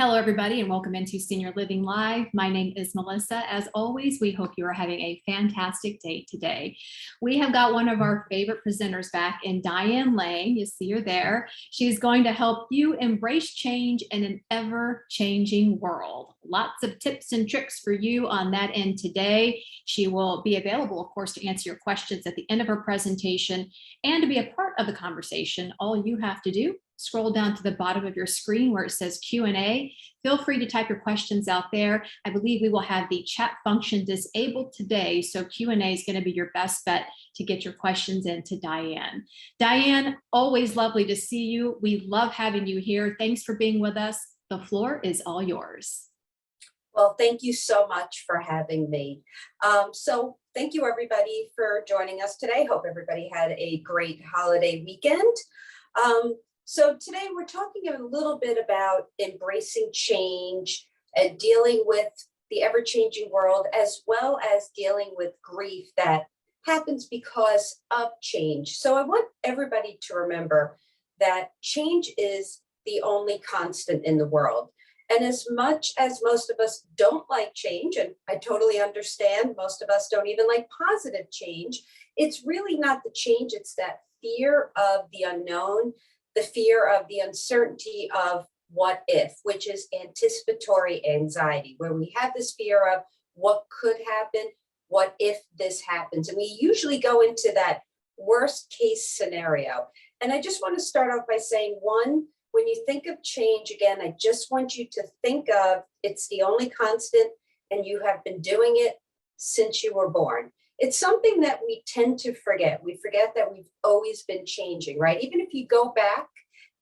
Hello, everybody, and welcome into Senior Living Live. My name is Melissa. As always, we hope you are having a fantastic day today. We have got one of our favorite presenters back in Diane Lang. You see her there. She's going to help you embrace change in an ever-changing world. Lots of tips and tricks for you on that end today. She will be available, of course, to answer your questions at the end of her presentation and to be a part of the conversation. All you have to do, scroll down to the bottom of your screen where it says Q&A. Feel free to type your questions out there. I believe we will have the chat function disabled today, so Q&A is going to be your best bet to get your questions into Diane. Diane, always lovely to see you. We love having you here. Thanks for being with us. The floor is all yours. Well, thank you so much for having me. So thank you everybody for joining us today. Hope everybody had a great holiday weekend. So today we're talking a little bit about embracing change and dealing with the ever-changing world, as well as dealing with grief that happens because of change. So I want everybody to remember that change is the only constant in the world. And as much as most of us don't like change, and I totally understand, most of us don't even like positive change, it's really not the change, it's that fear of the unknown, the fear of the uncertainty of what if, which is anticipatory anxiety, where we have this fear of what could happen, what if this happens. And we usually go into that worst case scenario. And I just want to start off by saying, one, when you think of change, again, I just want you to think of it's the only constant and you have been doing it since you were born. It's something that we tend to forget. We forget that we've always been changing, right? Even if you go back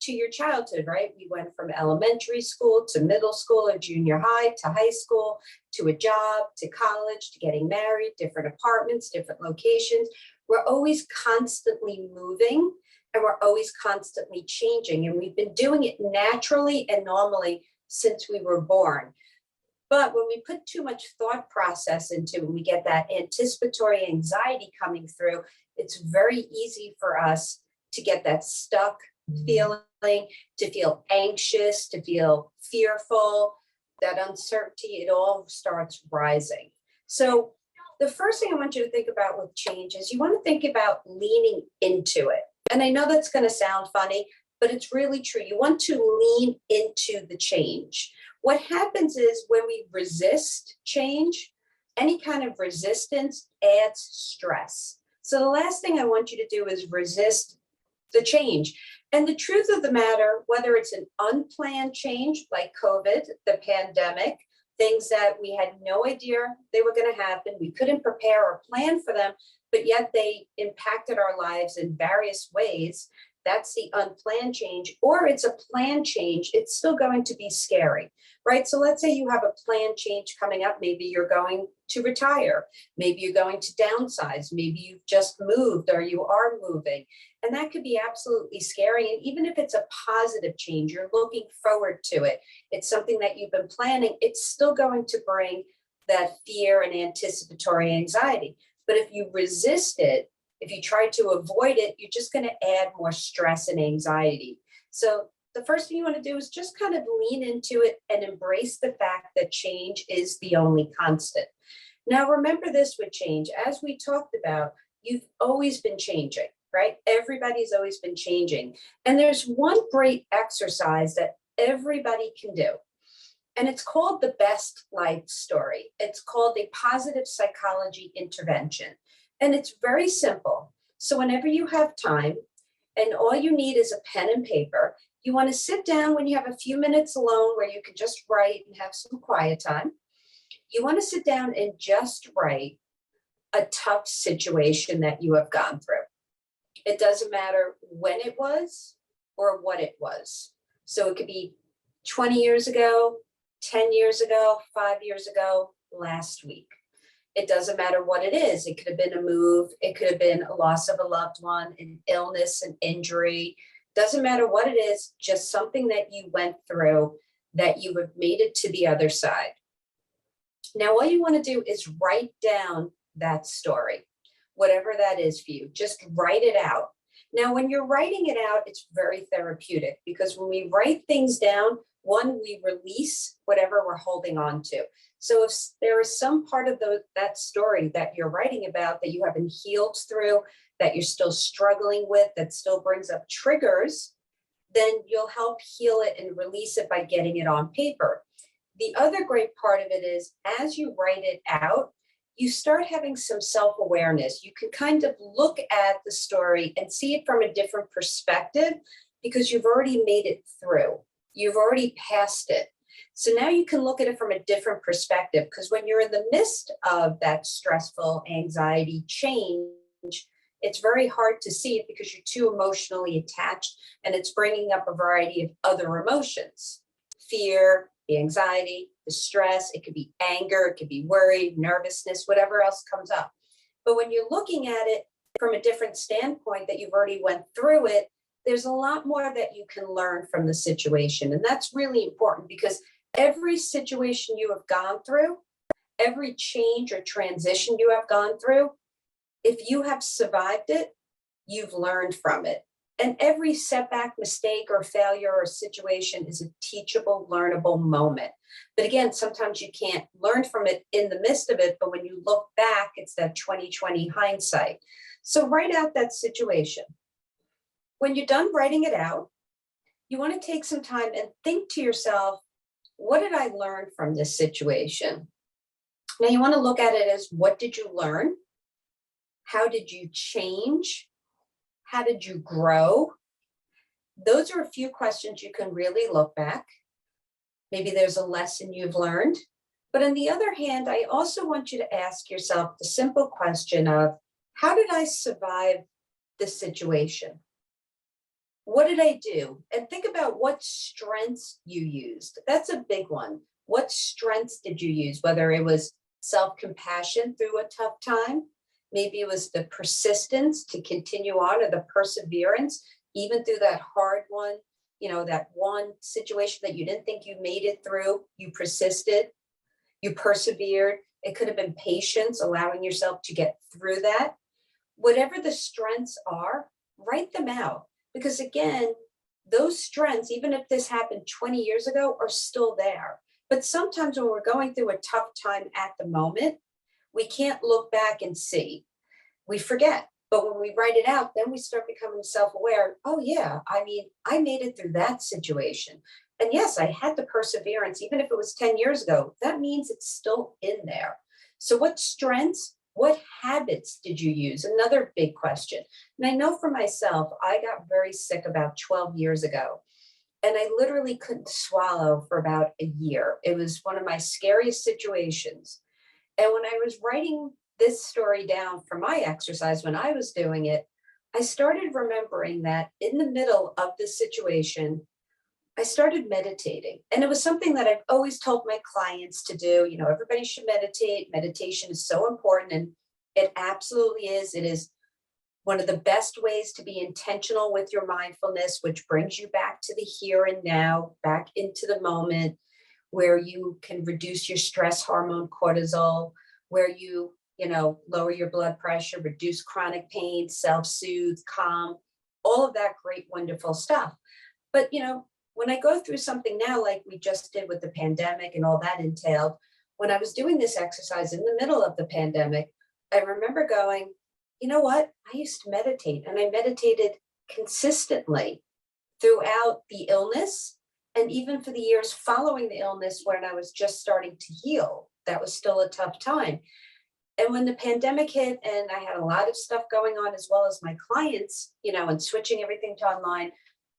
to your childhood, right? We went from elementary school to middle school or junior high to high school, to a job, to college, to getting married, different apartments, different locations. We're always constantly moving and we're always constantly changing. And we've been doing it naturally and normally since we were born. But when we put too much thought process into it, we get that anticipatory anxiety coming through, it's very easy for us to get that stuck feeling, to feel anxious, to feel fearful, that uncertainty, it all starts rising. So the first thing I want you to think about with change is you want to think about leaning into it. And I know that's going to sound funny, but it's really true. You want to lean into the change. What happens is when we resist change, any kind of resistance adds stress. So the last thing I want you to do is resist the change. And the truth of the matter, whether it's an unplanned change like COVID, the pandemic, things that we had no idea they were going to happen, we couldn't prepare or plan for them, but yet they impacted our lives in various ways. That's the unplanned change, or it's a planned change. It's still going to be scary, right? So let's say you have a planned change coming up. Maybe you're going to retire. Maybe you're going to downsize. Maybe you've just moved or you are moving. And that could be absolutely scary. And even if it's a positive change, you're looking forward to it. It's something that you've been planning. It's still going to bring that fear and anticipatory anxiety. But if you resist it, if you try to avoid it, you're just going to add more stress and anxiety. So the first thing you want to do is just kind of lean into it and embrace the fact that change is the only constant. Now, remember this with change, as we talked about, you've always been changing, right? Everybody's always been changing. And there's one great exercise that everybody can do. And it's called the best life story. It's called a positive psychology intervention. And it's very simple. So whenever you have time and all you need is a pen and paper, you want to sit down when you have a few minutes alone where you can just write and have some quiet time. You want to sit down and just write a tough situation that you have gone through. It doesn't matter when it was or what it was. So it could be 20 years ago, 10 years ago, 5 years ago, last week. It doesn't matter what it is. It could have been a move. It could have been a loss of a loved one, an illness, an injury. Doesn't matter what it is, just something that you went through that you have made it to the other side. Now, all you want to do is write down that story, whatever that is for you. Just write it out. Now, when you're writing it out, it's very therapeutic because when we write things down, One, we release whatever we're holding on to. So if there is some part of that story that you're writing about that you haven't healed through, that you're still struggling with, that still brings up triggers, then you'll help heal it and release it by getting it on paper. The other great part of it is as you write it out, you start having some self-awareness. You can kind of look at the story and see it from a different perspective because you've already made it through. You've already passed it. So now you can look at it from a different perspective, because when you're in the midst of that stressful anxiety change, it's very hard to see it because you're too emotionally attached, and it's bringing up a variety of other emotions: fear, the anxiety, the stress. It could be anger, it could be worry, nervousness, whatever else comes up. But when you're looking at it from a different standpoint, that you've already went through it, there's a lot more that you can learn from the situation. And that's really important, because every situation you have gone through, every change or transition you have gone through, if you have survived it, you've learned from it. And every setback, mistake, or failure or situation is a teachable, learnable moment. But again, sometimes you can't learn from it in the midst of it, but when you look back, it's that 20/20 hindsight. So write out that situation. When you're done writing it out, you want to take some time and think to yourself, what did I learn from this situation? Now you want to look at it as, what did you learn? How did you change? How did you grow? Those are a few questions you can really look back. Maybe there's a lesson you've learned. But on the other hand, I also want you to ask yourself the simple question of, how did I survive this situation? What did I do? And think about what strengths you used. That's a big one. What strengths did you use? Whether it was self-compassion through a tough time, maybe it was the persistence to continue on, or the perseverance, even through that hard one, that one situation that you didn't think you made it through, you persisted, you persevered. It could have been patience, allowing yourself to get through that. Whatever the strengths are, write them out. Because again, those strengths, even if this happened 20 years ago, are still there. But sometimes when we're going through a tough time at the moment, we can't look back and see. We forget. But when we write it out, then we start becoming self-aware. Oh yeah, I made it through that situation. And yes, I had the perseverance, even if it was 10 years ago. That means it's still in there. So what strengths, what habits did you use? Another big question. And I know for myself, I got very sick about 12 years ago. And I literally couldn't swallow for about a year. It was one of my scariest situations. And when I was writing this story down for my exercise, when I was doing it, I started remembering that in the middle of this situation, I started meditating. And it was something that I've always told my clients to do. Everybody should meditate. Meditation is so important. And it absolutely is. It is one of the best ways to be intentional with your mindfulness, which brings you back to the here and now, back into the moment, where you can reduce your stress hormone cortisol, where you lower your blood pressure, reduce chronic pain, self-soothe, calm, all of that great, wonderful stuff. But, when I go through something now, like we just did with the pandemic and all that entailed, when I was doing this exercise in the middle of the pandemic, I remember going, you know what? I used to meditate, and I meditated consistently throughout the illness, and even for the years following the illness when I was just starting to heal. That was still a tough time. And when the pandemic hit and I had a lot of stuff going on, as well as my clients, and switching everything to online,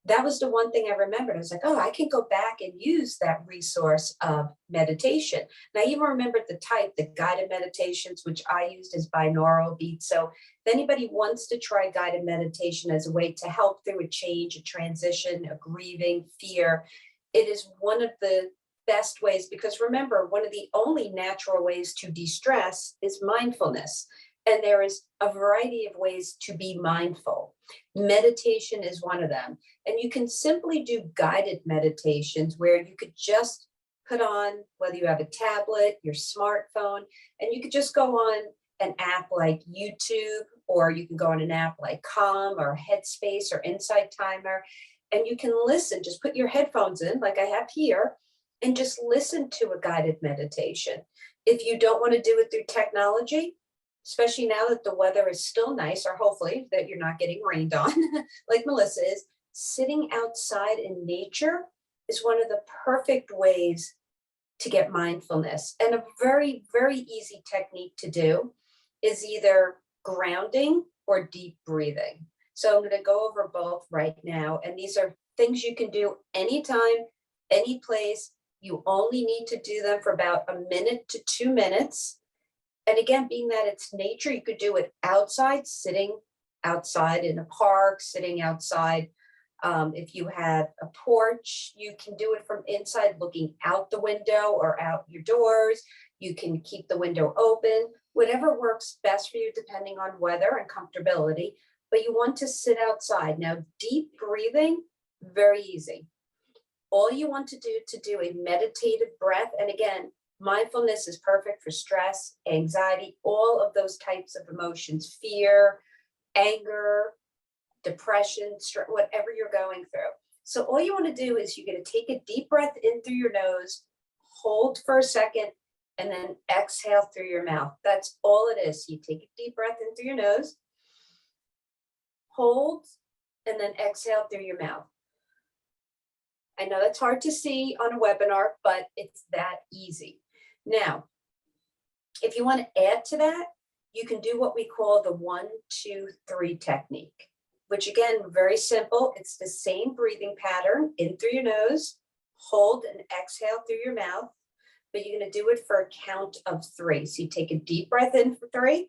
that was the one thing I remembered. I was like, oh, I can go back and use that resource of meditation. And I even remembered the type, the guided meditations, which I used as binaural beats. So if anybody wants to try guided meditation as a way to help through a change, a transition, a grieving, fear, it is one of the best ways, because remember, one of the only natural ways to de-stress is mindfulness. And there is a variety of ways to be mindful. Meditation is one of them. And you can simply do guided meditations where you could just put on, whether you have a tablet, your smartphone, and you could just go on an app like YouTube, or you can go on an app like Calm or Headspace or Insight Timer. and you can listen, just put your headphones in like I have here and just listen to a guided meditation. If you don't want to do it through technology, especially now that the weather is still nice, or hopefully that you're not getting rained on like Melissa is, sitting outside in nature is one of the perfect ways to get mindfulness. And a very, very easy technique to do is either grounding or deep breathing. So I'm going to go over both right now. And these are things you can do anytime, any place. You only need to do them for about 1 to 2 minutes. And again, being that it's nature, you could do it outside, sitting outside in a park, sitting outside. If you have a porch, you can do it from inside, looking out the window or out your doors. You can keep the window open, whatever works best for you, depending on weather and comfortability. But you want to sit outside. Now, deep breathing, very easy. All you want to do a meditative breath. And again, mindfulness is perfect for stress, anxiety, all of those types of emotions, fear, anger, depression, stress, whatever you're going through. So all you want to do is you're going to take a deep breath in through your nose, hold for a second, and then exhale through your mouth. That's all it is. You take a deep breath in through your nose, hold, and then exhale through your mouth. I know that's hard to see on a webinar, but it's that easy. Now, if you want to add to that, you can do what we call the 1, 2, 3 technique, which again, very simple. It's the same breathing pattern, in through your nose, hold and exhale through your mouth, but you're going to do it for a count of 3. So you take a deep breath in for 3,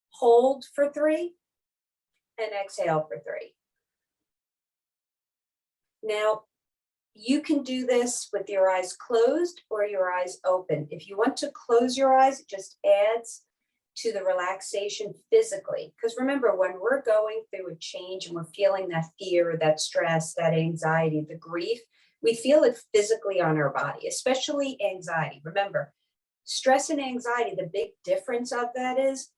hold for 3, and exhale for 3. Now, you can do this with your eyes closed or your eyes open. If you want to close your eyes, it just adds to the relaxation physically. Because remember, when we're going through a change and we're feeling that fear, that stress, that anxiety, the grief, we feel it physically on our body, especially anxiety. Remember, stress and anxiety, the big difference of that is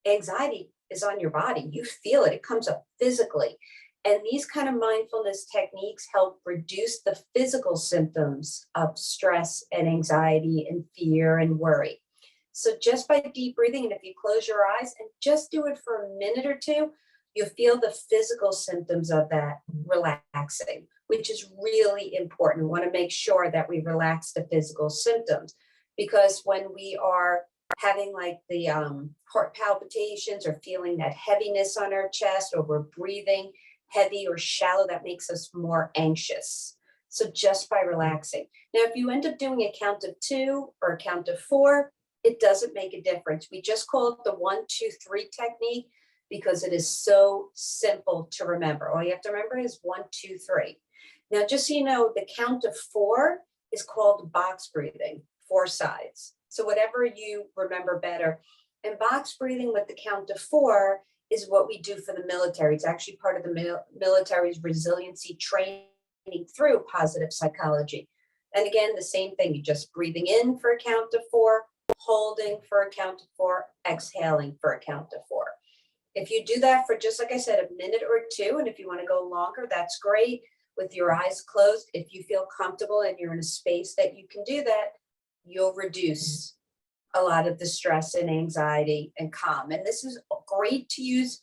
anxiety is on your body. You feel it, it comes up physically. And these kind of mindfulness techniques help reduce the physical symptoms of stress and anxiety and fear and worry. So just by deep breathing, and if you close your eyes and just do it for a minute or two, you'll feel the physical symptoms of that relaxing, which is really important. We want to make sure that we relax the physical symptoms, because when we are having like the heart palpitations or feeling that heaviness on our chest, or we're breathing heavy or shallow, that makes us more anxious. So just by relaxing. Now, if you end up doing a count of 2 or a count of 4, it doesn't make a difference. We just call it the 1, 2, 3 technique because it is so simple to remember. All you have to remember is 1, 2, 3. Now, just so you know, the count of 4 is called box breathing, 4 sides. So whatever you remember better. And box breathing with the count of 4 is what we do for the military. It's actually part of the military's resiliency training through positive psychology. And again, the same thing, you're just breathing in for a count of 4, holding for a count of 4, exhaling for a count of 4. If you do that for, just like I said, a minute or 2, and if you want to go longer, that's great. With your eyes closed, if you feel comfortable and you're in a space that you can do that, you'll reduce a lot of the stress and anxiety and calm. And this is great to use,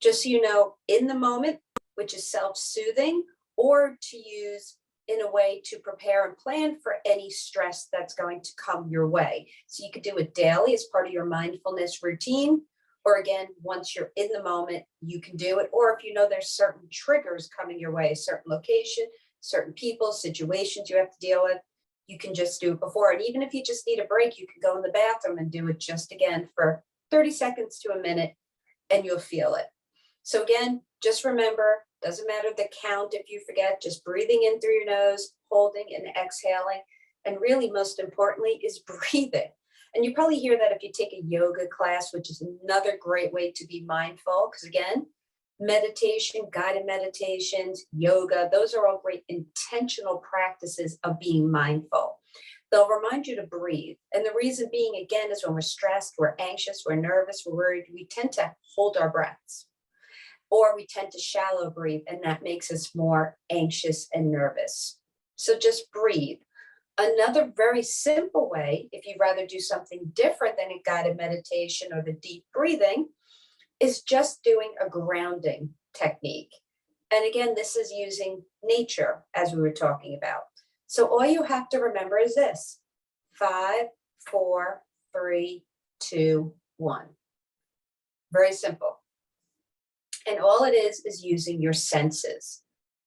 just so you know, in the moment, which is self-soothing, or to use in a way to prepare and plan for any stress that's going to come your way. So you could do it daily as part of your mindfulness routine, or again, once you're in the moment, you can do it. Or if you know there's certain triggers coming your way, a certain location, certain people, situations you have to deal with, you can just do it before. And even if you just need a break, you can go in the bathroom and do it just again for 30 seconds to a minute, and you'll feel it. So again, just remember, doesn't matter the count if you forget, just breathing in through your nose, holding and exhaling. And really, most importantly, is breathing. And you probably hear that if you take a yoga class, which is another great way to be mindful, because again, meditation, guided meditations, yoga, those are all great intentional practices of being mindful. They'll remind you to breathe. And the reason being, again, is when we're stressed, we're anxious, we're nervous, we're worried, we tend to hold our breaths. or we tend to shallow breathe, and that makes us more anxious and nervous. So just breathe. Another very simple way, if you'd rather do something different than a guided meditation or the deep breathing, is just doing a grounding technique. And again, this is using nature, as we were talking about. So all you have to remember is this: 5, 4, 3, 2, 1. Very simple. And all it is using your senses.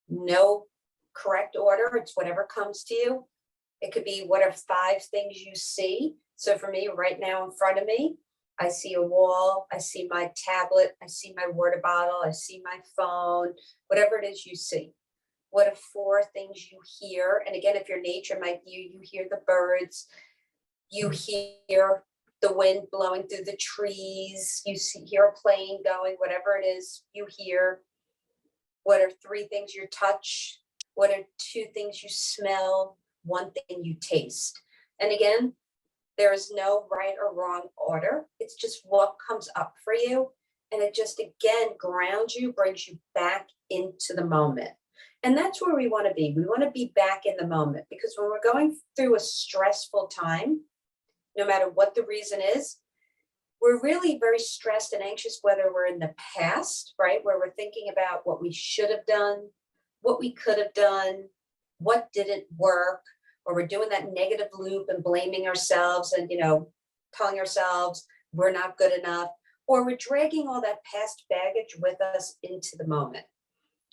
No correct order. It's whatever comes to you. It could be what are 5 things you see. So for me, right now in front of me, I see a wall, I see my tablet, I see my water bottle, I see my phone, whatever it is you see. What are 4 things you hear? And again, if your nature might be, you hear the birds, you hear the wind blowing through the trees, hear a plane going, whatever it is you hear. What are 3 things you touch? What are 2 things you smell? 1 thing you taste. And again, there is no right or wrong order. It's just what comes up for you. And it just, again, grounds you, brings you back into the moment. And that's where we want to be. We want to be back in the moment, because when we're going through a stressful time, no matter what the reason is, we're really very stressed and anxious, whether we're in the past, right, where we're thinking about what we should have done, what we could have done, what didn't work, or we're doing that negative loop and blaming ourselves and, telling ourselves we're not good enough, or we're dragging all that past baggage with us into the moment.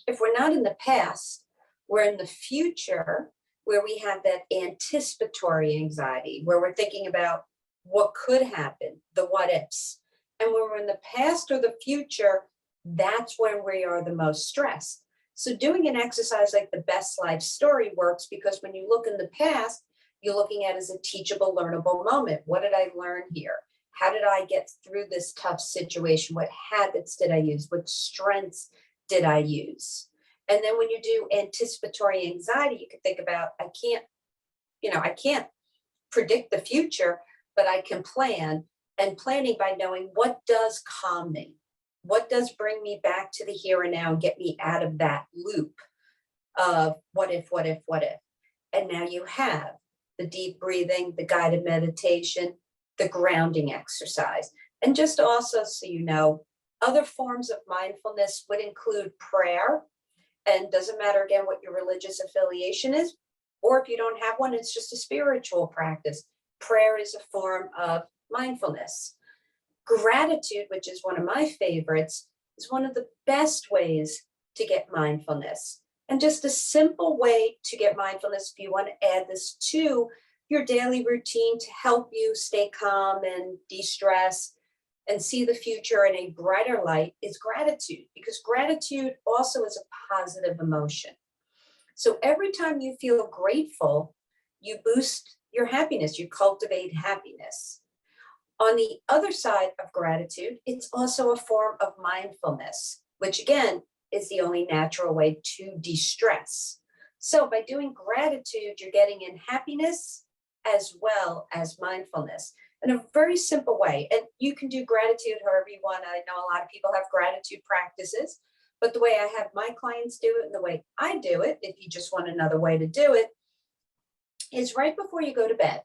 If we're not in the past, we're in the future, where we have that anticipatory anxiety, where we're thinking about what could happen, the what ifs. And when we're in the past or the future, that's when we are the most stressed. So doing an exercise like the best life story works, because when you look in the past, you're looking at it as a teachable, learnable moment. What did I learn here? How did I get through this tough situation? What habits did I use? What strengths did I use? And then when you do anticipatory anxiety, you can think about, I can't predict the future, but I can plan, and planning by knowing what does calm me, what does bring me back to the here and now and get me out of that loop of what if, what if, what if. And now you have the deep breathing, the guided meditation, the grounding exercise. And just also so you know, other forms of mindfulness would include prayer. And doesn't matter, again, what your religious affiliation is, or if you don't have one, it's just a spiritual practice. Prayer is a form of mindfulness. Gratitude, which is one of my favorites, is one of the best ways to get mindfulness. And just a simple way to get mindfulness, if you want to add this to your daily routine to help you stay calm and de-stress and see the future in a brighter light, is gratitude, because gratitude also is a positive emotion. So every time you feel grateful, you boost your happiness, you cultivate happiness. On the other side of gratitude, it's also a form of mindfulness, which again is the only natural way to de-stress. So by doing gratitude, you're getting in happiness as well as mindfulness in a very simple way. And you can do gratitude however you want. I know a lot of people have gratitude practices, but the way I have my clients do it and the way I do it, if you just want another way to do it, is right before you go to bed.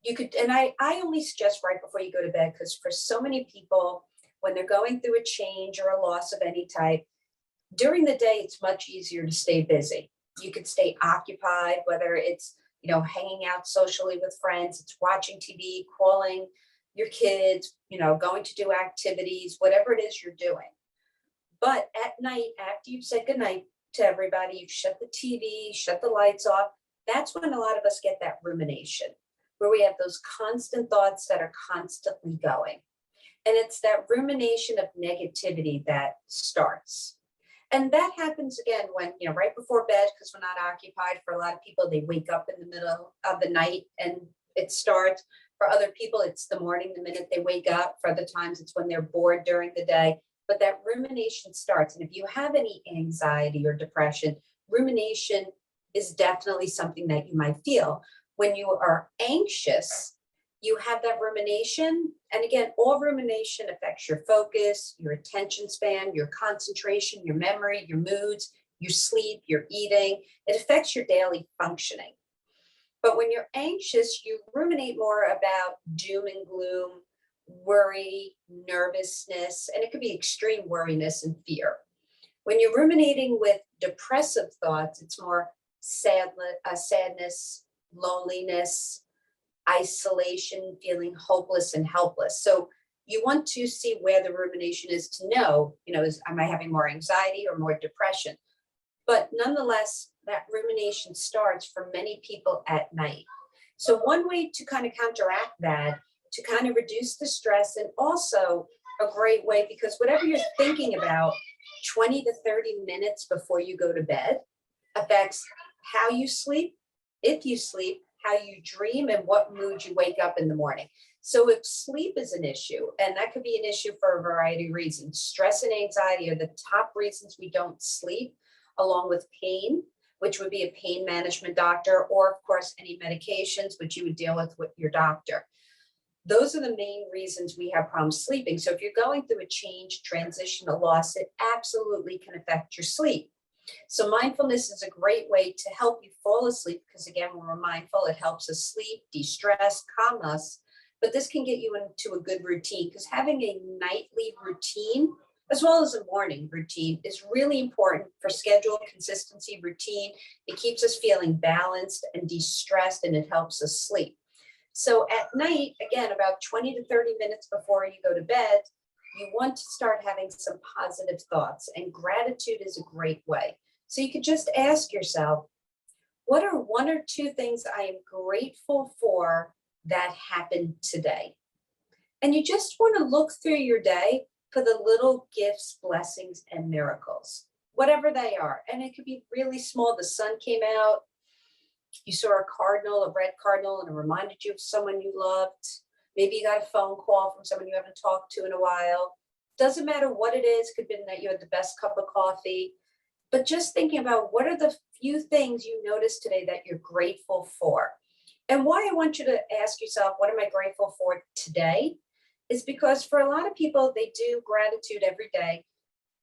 You could, and I only suggest right before you go to bed, because for so many people, when they're going through a change or a loss of any type, during the day, it's much easier to stay busy. You could stay occupied, whether it's, hanging out socially with friends, it's watching TV, calling your kids, going to do activities, whatever it is you're doing. But at night, after you've said goodnight to everybody, you shut the TV, shut the lights off, that's when a lot of us get that rumination, where we have those constant thoughts that are constantly going. And it's that rumination of negativity that starts. And that happens again when, right before bed, because we're not occupied. For a lot of people, they wake up in the middle of the night and it starts. For other people, it's the morning, the minute they wake up. For other times, it's when they're bored during the day. But that rumination starts. And if you have any anxiety or depression, rumination is definitely something that you might feel. When you are anxious, you have that rumination. And again, all rumination affects your focus, your attention span, your concentration, your memory, your moods, your sleep, your eating. It affects your daily functioning. But when you're anxious, you ruminate more about doom and gloom, worry, nervousness, and it could be extreme worriness and fear. When you're ruminating with depressive thoughts, it's more sadness, loneliness, isolation, feeling hopeless and helpless. So you want to see where the rumination is to know, am I having more anxiety or more depression? But nonetheless, that rumination starts for many people at night. So one way to kind of counteract that, to kind of reduce the stress, and also a great way, because whatever you're thinking about 20 to 30 minutes before you go to bed affects how you sleep, if you sleep, how you dream, and what mood you wake up in the morning. So if sleep is an issue, and that could be an issue for a variety of reasons, stress and anxiety are the top reasons we don't sleep, along with pain, which would be a pain management doctor, or of course, any medications, which you would deal with your doctor. Those are the main reasons we have problems sleeping. So if you're going through a change, transition, a loss, it absolutely can affect your sleep. So mindfulness is a great way to help you fall asleep, because again, when we're mindful, it helps us sleep, de-stress, calm us. But this can get you into a good routine, because having a nightly routine as well as a morning routine is really important for schedule, consistency, routine. It keeps us feeling balanced and de-stressed, and it helps us sleep. So at night, again, about 20 to 30 minutes before you go to bed, you want to start having some positive thoughts, and gratitude is a great way. So you could just ask yourself, what are one or two things I am grateful for that happened today? And you just want to look through your day for the little gifts, blessings, and miracles, whatever they are. And it could be really small. The sun came out, you saw a cardinal, a red cardinal, and it reminded you of someone you loved. Maybe you got a phone call from someone you haven't talked to in a while. Doesn't matter what it is. Could have been that you had the best cup of coffee. But just thinking about what are the few things you noticed today that you're grateful for. And why I want you to ask yourself, what am I grateful for today? Is because for a lot of people, they do gratitude every day,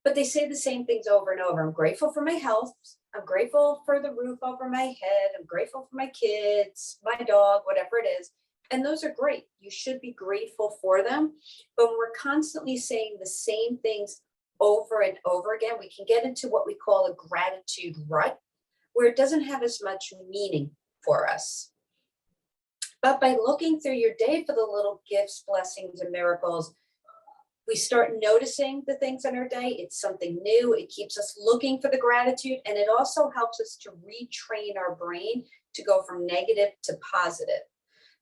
but they say the same things over and over. I'm grateful for my health. I'm grateful for the roof over my head. I'm grateful for my kids, my dog, whatever it is. And those are great. You should be grateful for them. But when we're constantly saying the same things over and over again, we can get into what we call a gratitude rut, where it doesn't have as much meaning for us. But by looking through your day for the little gifts, blessings, and miracles, we start noticing the things in our day. It's something new. It keeps us looking for the gratitude. And it also helps us to retrain our brain to go from negative to positive.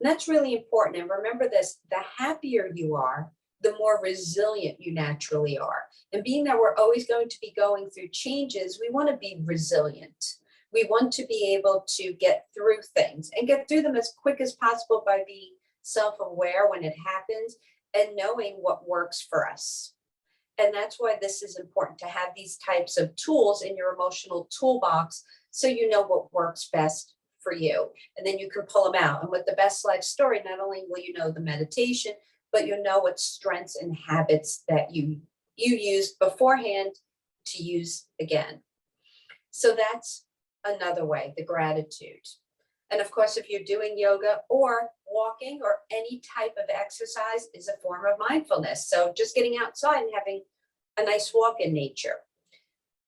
And that's really important. And remember this, the happier you are, the more resilient you naturally are. And being that we're always going to be going through changes, we want to be resilient. We want to be able to get through things and get through them as quick as possible by being self-aware when it happens and knowing what works for us. And that's why this is important, to have these types of tools in your emotional toolbox so you know what works best for you. And then you can pull them out. And with the Best Life Story, not only will you know the meditation, but you'll know what strengths and habits that you used beforehand to use again. So that's another way, the gratitude. And of course, if you're doing yoga or walking or any type of exercise is a form of mindfulness. So just getting outside and having a nice walk in nature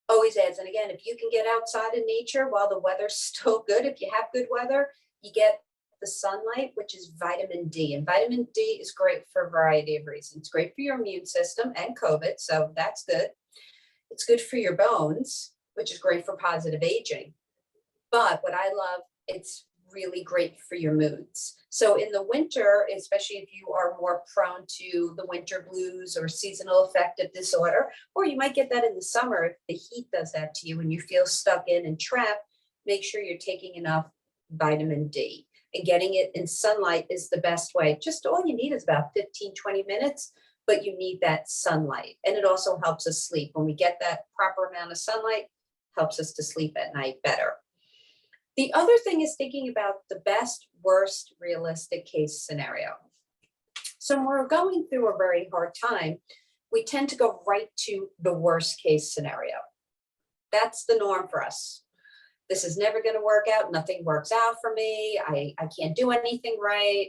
always adds. And again, if you can get outside in nature while the weather's still good, if you have good weather, you get the sunlight, which is vitamin D. And vitamin D is great for a variety of reasons. It's great for your immune system and COVID, so that's good. It's good for your bones, which is great for positive aging. But what I love, it's really great for your moods. So in the winter, especially if you are more prone to the winter blues or seasonal affective disorder, or you might get that in the summer if the heat does that to you and you feel stuck in and trapped, make sure you're taking enough vitamin D. And getting it in sunlight is the best way. Just all you need is about 15, 20 minutes, but you need that sunlight. And it also helps us sleep. When we get that proper amount of sunlight, helps us to sleep at night better. The other thing is thinking about the best, worst, realistic case scenario. So when we're going through a very hard time, we tend to go right to the worst case scenario. That's the norm for us. This is never going to work out. Nothing works out for me. I can't do anything right.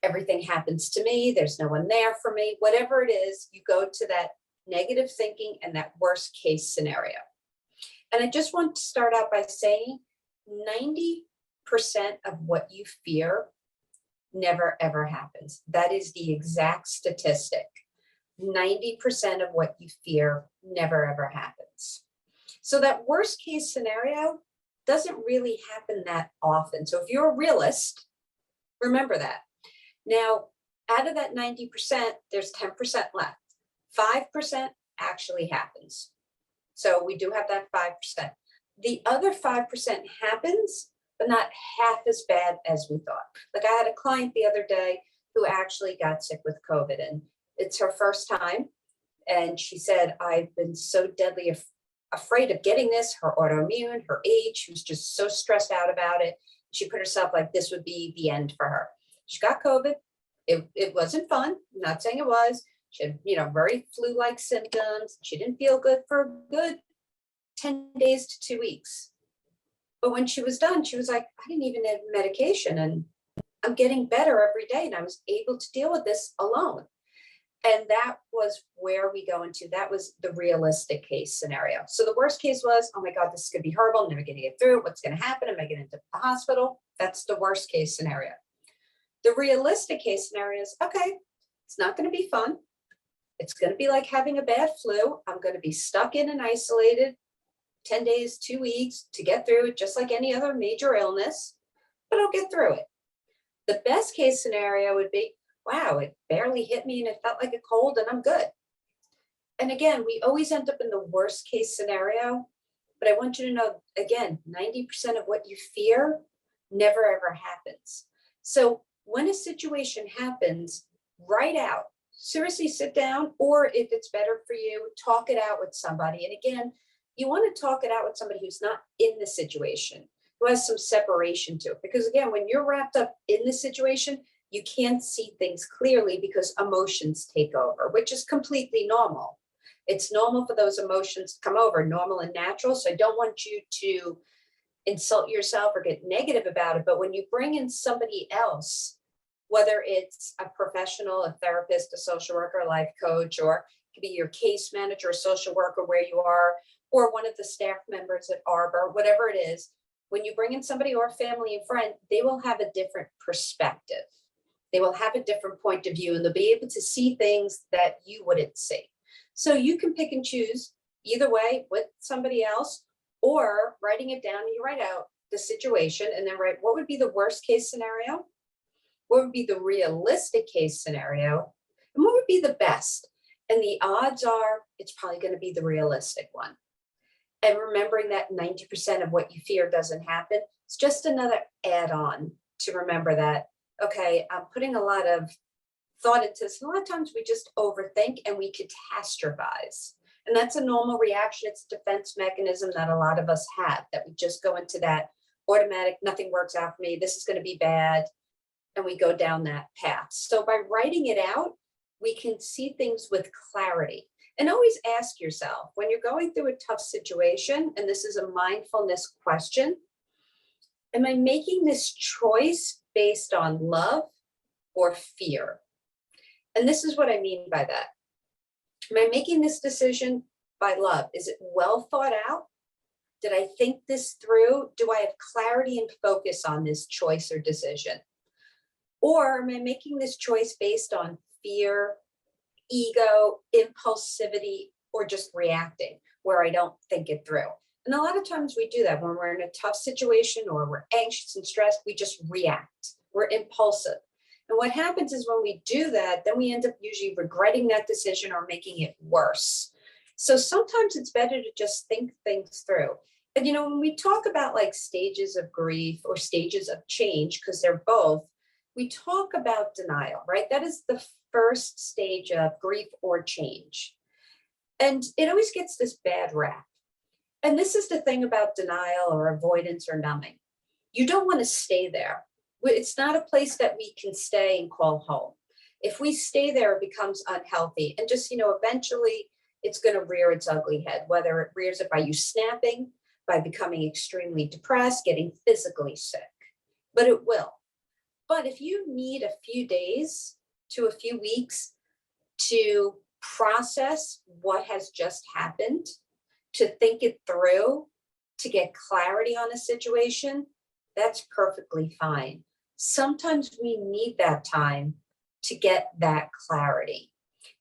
Everything happens to me. There's no one there for me. Whatever it is, you go to that negative thinking and that worst case scenario. And I just want to start out by saying 90% of what you fear never ever happens. That is the exact statistic. 90% of what you fear never ever happens. So that worst case scenario doesn't really happen that often. So if you're a realist, remember that. Now, out of that 90%, there's 10% left. 5% actually happens. So we do have that 5%. The other 5% happens, but not half as bad as we thought. Like I had a client the other day who actually got sick with COVID, and it's her first time. And she said, I've been so deadly afraid of getting this, her autoimmune, her age. She was just so stressed out about it. She put herself like this would be the end for her. She got COVID. It wasn't fun. I'm not saying it was. She had, very flu-like symptoms. She didn't feel good for a good 10 days to 2 weeks. But when she was done, she was like, I didn't even need medication and I'm getting better every day. And I was able to deal with this alone. And that was where we go into, that was the realistic case scenario. So the worst case was, oh my God, this is going to be horrible. I'm never going to get through. What's going to happen? Am I getting into the hospital? That's the worst case scenario. The realistic case scenario is, okay, it's not going to be fun. It's going to be like having a bad flu. I'm going to be stuck in and isolated 10 days, 2 weeks to get through it, just like any other major illness, but I'll get through it. The best case scenario would be, wow, it barely hit me and it felt like a cold and I'm good. And again, we always end up in the worst case scenario, but I want you to know, again, 90% of what you fear never ever happens. So when a situation happens, write out, seriously sit down, or if it's better for you, talk it out with somebody. And again, you want to talk it out with somebody who's not in the situation, who has some separation to it. Because again, when you're wrapped up in the situation, you can't see things clearly because emotions take over, which is completely normal. It's normal for those emotions to come over, normal and natural. So I don't want you to insult yourself or get negative about it. But when you bring in somebody else, whether it's a professional, a therapist, a social worker, a life coach, or it could be your case manager, a social worker where you are, or one of the staff members at Arbor, whatever it is, when you bring in somebody or family and friend, they will have a different perspective. They will have a different point of view and they'll be able to see things that you wouldn't see. So you can pick and choose either way with somebody else or writing it down. You write out the situation and then write what would be the worst case scenario, what would be the realistic case scenario, and what would be the best. And the odds are it's probably going to be the realistic one. And remembering that 90% of what you fear doesn't happen, it's just another add-on to remember that, okay, I'm putting a lot of thought into this. And a lot of times we just overthink and we catastrophize. And that's a normal reaction. It's a defense mechanism that a lot of us have, that we just go into that automatic, nothing works out for me, this is going to be bad. And we go down that path. So by writing it out, we can see things with clarity. And always ask yourself, when you're going through a tough situation, and this is a mindfulness question, am I making this choice based on love or fear? And this is what I mean by that. Am I making this decision by love? Is it well thought out? Did I think this through? Do I have clarity and focus on this choice or decision? Or am I making this choice based on fear, ego, impulsivity, or just reacting where I don't think it through? And a lot of times we do that when we're in a tough situation or we're anxious and stressed, we just react. We're impulsive. And what happens is when we do that, then we end up usually regretting that decision or making it worse. So sometimes it's better to just think things through. And, when we talk about like stages of grief or stages of change, because they're both, we talk about denial, right? That is the first stage of grief or change. And it always gets this bad rap. And this is the thing about denial or avoidance or numbing. you don't want to stay there. It's not a place that we can stay and call home. If we stay there, it becomes unhealthy. And just, eventually it's going to rear its ugly head, whether it rears it by you snapping, by becoming extremely depressed, getting physically sick, but it will. But if you need a few days to a few weeks to process what has just happened, to think it through, to get clarity on a situation, that's perfectly fine. Sometimes we need that time to get that clarity.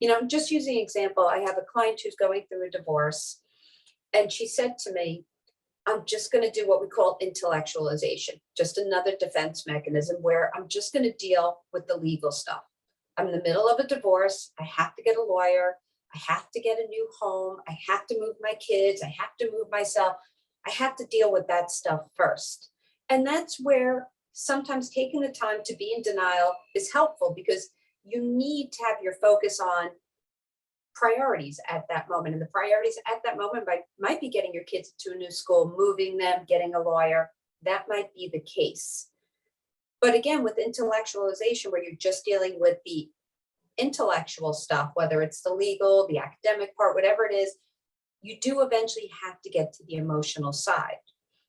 I'm just using an example. I have a client who's going through a divorce, and she said to me, I'm just going to do what we call intellectualization, just another defense mechanism where I'm just going to deal with the legal stuff. I'm in the middle of a divorce. I have to get a lawyer. I have to get a new home. I have to move my kids. I have to move myself. I have to deal with that stuff first. And that's where sometimes taking the time to be in denial is helpful, because you need to have your focus on priorities at that moment. And the priorities at that moment might be getting your kids to a new school, moving them, getting a lawyer. That might be the case. But again, with intellectualization, where you're just dealing with the intellectual stuff, whether it's the legal, the academic part, whatever it is, you do eventually have to get to the emotional side.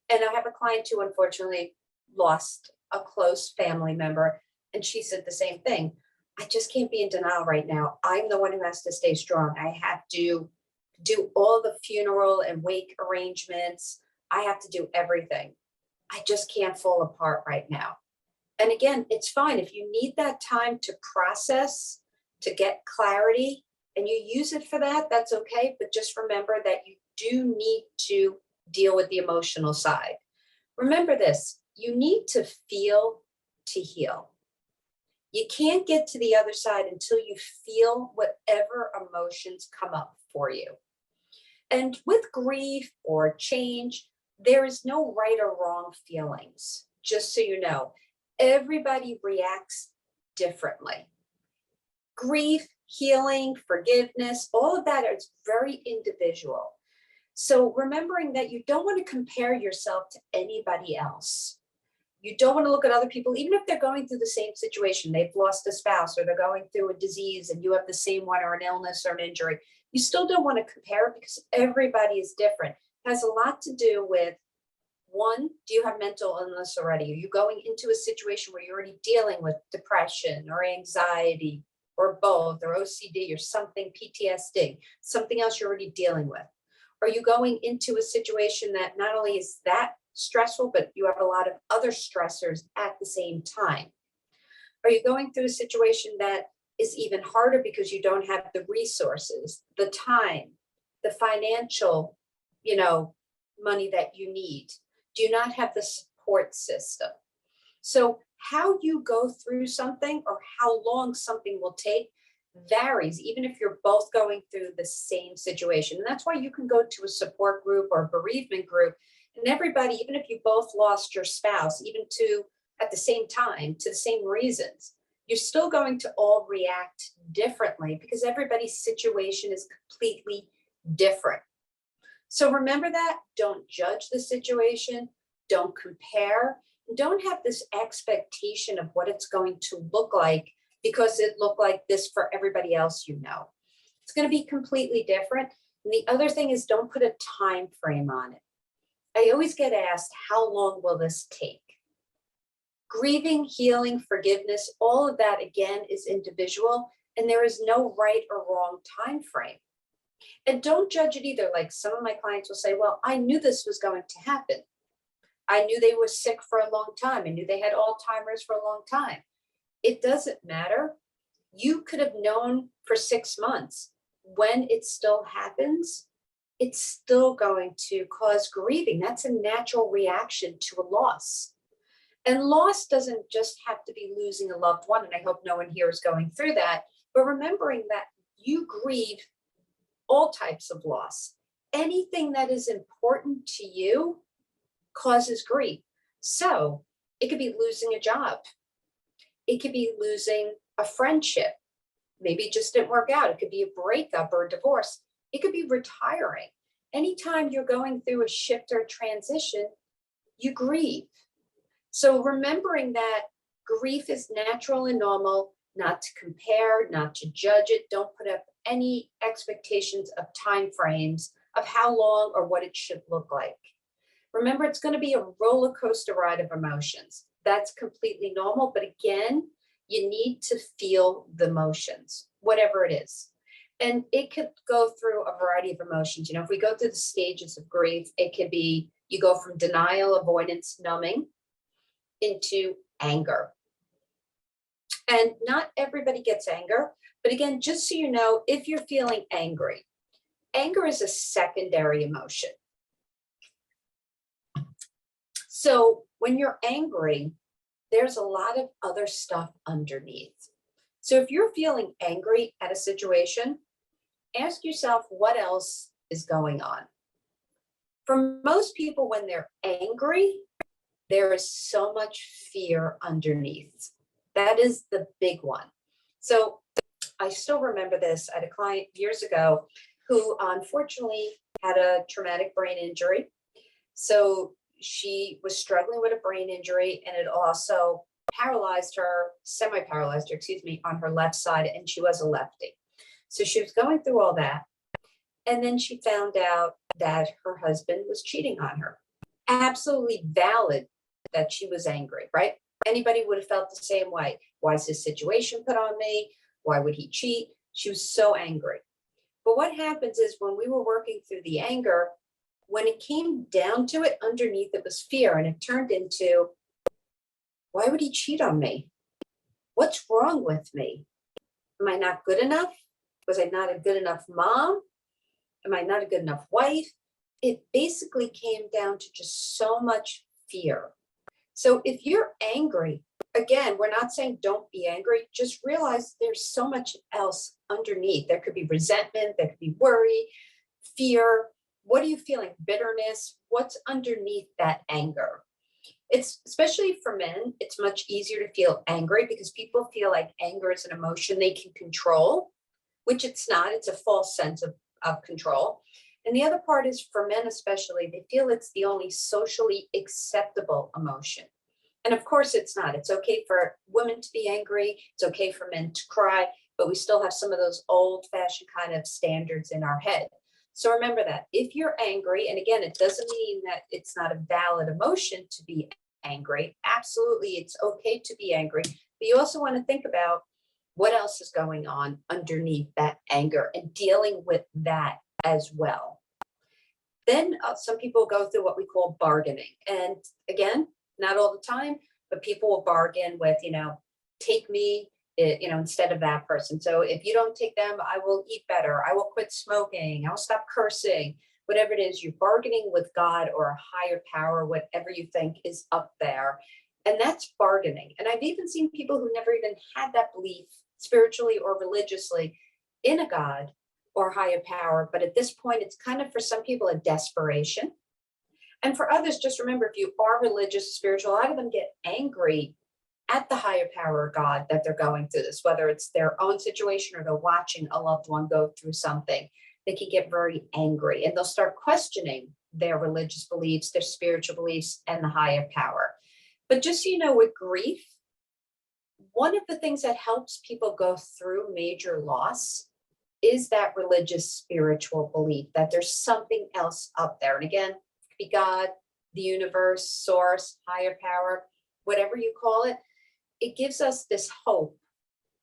And I have a client who unfortunately lost a close family member, and she said the same thing. I just can't be in denial right now. I'm the one who has to stay strong. I have to do all the funeral and wake arrangements. I have to do everything. I just can't fall apart right now. And again, it's fine. If you need that time to process, to get clarity, and you use it for that, that's okay. But just remember that you do need to deal with the emotional side. Remember this, you need to feel to heal. You can't get to the other side until you feel whatever emotions come up for you. And with grief or change, there is no right or wrong feelings, just so you know. Everybody reacts differently. Grief, healing, forgiveness, all of that is very individual. So remembering that you don't want to compare yourself to anybody else. You don't want to look at other people, even if they're going through the same situation. They've lost a spouse, or they're going through a disease and you have the same one, or an illness or an injury. You still don't want to compare, because everybody is different. It has a lot to do with, one, do you have mental illness already? Are you going into a situation where you're already dealing with depression or anxiety or both, or OCD or something, PTSD, something else you're already dealing with? Are you going into a situation that not only is that stressful, but you have a lot of other stressors at the same time? Are you going through a situation that is even harder because you don't have the resources, the time, the financial, money that you need? Do you not have the support system? So how you go through something, or how long something will take, varies, even if you're both going through the same situation. And that's why you can go to a support group or a bereavement group, and everybody, even if you both lost your spouse, even at the same time, to the same reasons, you're still going to all react differently, because everybody's situation is completely different. So remember that. Don't judge the situation. Don't compare. Don't have this expectation of what it's going to look like because it looked like this for everybody else. It's going to be completely different. And the other thing is, don't put a time frame on it. I always get asked, how long will this take? Grieving, healing, forgiveness, all of that, again, is individual, and there is no right or wrong time frame. And don't judge it either. Like, some of my clients will say, well, I knew this was going to happen. I knew they were sick for a long time. I knew they had Alzheimer's for a long time. It doesn't matter. You could have known for 6 months. When it still happens, it's still going to cause grieving. That's a natural reaction to a loss. And loss doesn't just have to be losing a loved one, and I hope no one here is going through that, but remembering that you grieve all types of loss. Anything that is important to you causes grief. So it could be losing a job. It could be losing a friendship. Maybe it just didn't work out. It could be a breakup or a divorce. It could be retiring. Anytime you're going through a shift or transition, you grieve. So remembering that grief is natural and normal, not to compare, not to judge it. Don't put up any expectations of time frames of how long or what it should look like. Remember, it's going to be a roller coaster ride of emotions. That's completely normal. But again, you need to feel the emotions, whatever it is. And it could go through a variety of emotions. If we go through the stages of grief, it could be you go from denial, avoidance, numbing into anger. And not everybody gets anger. But again, just so you know, if you're feeling angry, anger is a secondary emotion. So when you're angry, there's a lot of other stuff underneath. So if you're feeling angry at a situation, ask yourself what else is going on. For most people, when they're angry, there is so much fear underneath. That is the big one. So I still remember this. I had a client years ago who unfortunately had a traumatic brain injury. So she was struggling with a brain injury, and it also paralyzed her, semi-paralyzed her, excuse me, on her left side, and she was a lefty. So she was going through all that. And then she found out that her husband was cheating on her. Absolutely valid that she was angry, right? Anybody would have felt the same way. Why is this situation put on me? Why would he cheat? She was so angry. But what happens is when we were working through the anger, when it came down to it, underneath it was fear, and it turned into, why would he cheat on me? What's wrong with me? Am I not good enough? Was I not a good enough mom? Am I not a good enough wife? It basically came down to just so much fear. So if you're angry, again, we're not saying don't be angry, just realize there's so much else underneath. There could be resentment, there could be worry, fear. What are you feeling? Bitterness? What's underneath that anger? It's especially for men, it's much easier to feel angry because people feel like anger is an emotion they can control, which it's not. It's a false sense of control. And the other part is for men, especially, they feel it's the only socially acceptable emotion. And of course, it's not. It's okay for women to be angry. It's okay for men to cry, but we still have some of those old-fashioned kind of standards in our head. So remember that if you're angry, and again, it doesn't mean that it's not a valid emotion to be angry. Absolutely, it's okay to be angry. But you also want to think about what else is going on underneath that anger and dealing with that as well. Then some people go through what we call bargaining. And again, not all the time, but people will bargain with, take me, instead of that person. So if you don't take them, I will eat better. I will quit smoking. I will stop cursing. Whatever it is, you're bargaining with God or a higher power, whatever you think is up there. And that's bargaining. And I've even seen people who never even had that belief spiritually or religiously in a God or higher power. But at this point, it's kind of for some people a desperation. And for others, just remember, if you are religious, spiritual, a lot of them get angry at the higher power of God that they're going through this, whether it's their own situation or they're watching a loved one go through something. They can get very angry and they'll start questioning their religious beliefs, their spiritual beliefs, and the higher power. But just so you know, with grief, one of the things that helps people go through major loss is that religious spiritual belief that there's something else up there. And again, it could be God, the universe, source, higher power, whatever you call it. It gives us this hope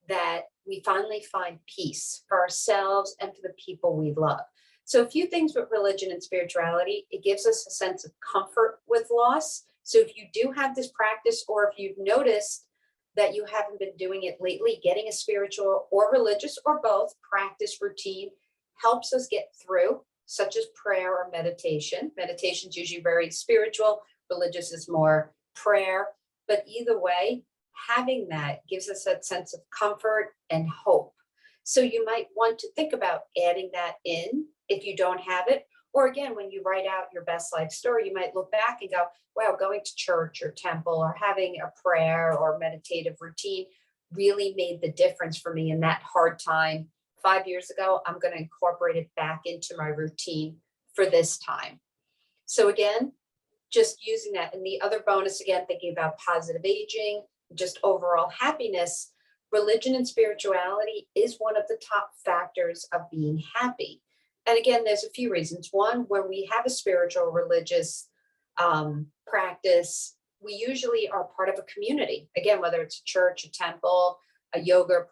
that we finally find peace for ourselves and for the people we love. So a few things with religion and spirituality, it gives us a sense of comfort with loss. So if you do have this practice, or if you've noticed that you haven't been doing it lately, getting a spiritual or religious or both practice routine helps us get through, such as prayer or meditation. Meditation is usually very spiritual, religious is more prayer, but either way, having that gives us that sense of comfort and hope. So you might want to think about adding that in if you don't have it. Or again, when you write out your best life story, you might look back and go, wow, going to church or temple or having a prayer or meditative routine really made the difference for me in that hard time 5 years ago. I'm going to incorporate it back into my routine for this time. So again, just using that. And the other bonus, again, thinking about positive aging, just overall happiness, religion and spirituality is one of the top factors of being happy. And again, there's a few reasons. One, when we have a spiritual religious practice, we usually are part of a community. Again, whether it's a church, a temple, a yoga,